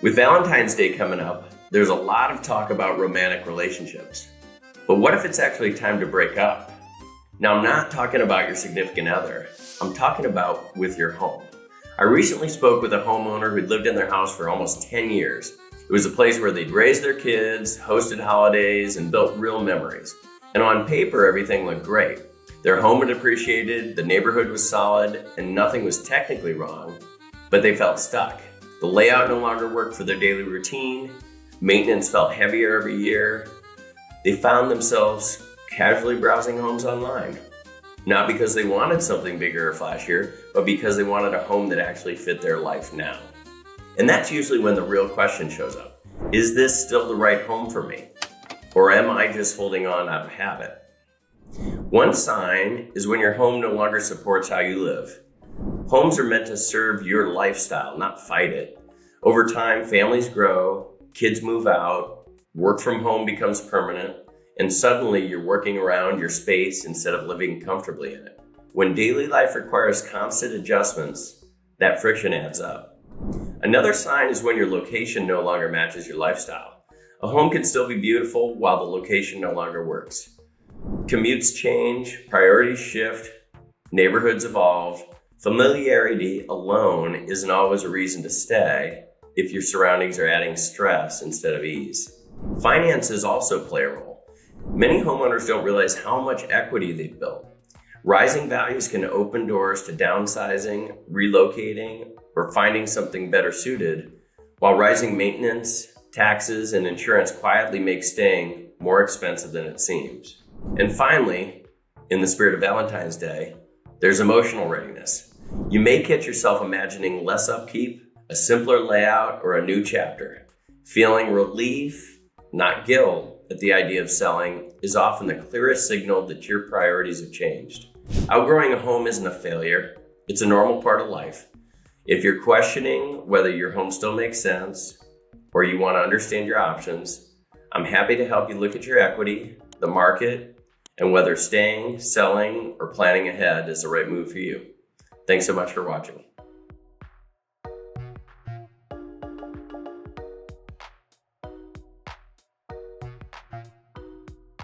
With Valentine's Day coming up, there's a lot of talk about romantic relationships. But what if it's actually time to break up? Now, I'm not talking about your significant other. I'm talking about with your home. I recently spoke with a homeowner who'd lived in their house for almost 10 years. It was a place where they'd raised their kids, hosted holidays, and built real memories. And on paper, everything looked great. Their home had appreciated, the neighborhood was solid, and nothing was technically wrong, but they felt stuck. The layout no longer worked for their daily routine. Maintenance felt heavier every year. They found themselves casually browsing homes online. Not because they wanted something bigger or flashier, but because they wanted a home that actually fit their life now. And that's usually when the real question shows up. Is this still the right home for me? Or am I just holding on out of habit? One sign is when your home no longer supports how you live. Homes are meant to serve your lifestyle, not fight it. Over time, families grow, kids move out, work from home becomes permanent, and suddenly you're working around your space instead of living comfortably in it. When daily life requires constant adjustments, that friction adds up. Another sign is when your location no longer matches your lifestyle. A home can still be beautiful while the location no longer works. Commutes change, priorities shift, neighborhoods evolve. Familiarity alone isn't always a reason to stay if your surroundings are adding stress instead of ease. Finances also play a role. Many homeowners don't realize how much equity they've built. Rising values can open doors to downsizing, relocating, or finding something better suited, while rising maintenance, taxes, and insurance quietly make staying more expensive than it seems. And finally, in the spirit of Valentine's Day, there's emotional readiness. You may catch yourself imagining less upkeep, a simpler layout, or a new chapter. Feeling relief, not guilt, at the idea of selling is often the clearest signal that your priorities have changed. Outgrowing a home isn't a failure. It's a normal part of life. If you're questioning whether your home still makes sense or you want to understand your options, I'm happy to help you look at your equity, the market, and whether staying, selling, or planning ahead is the right move for you. Thanks so much for watching.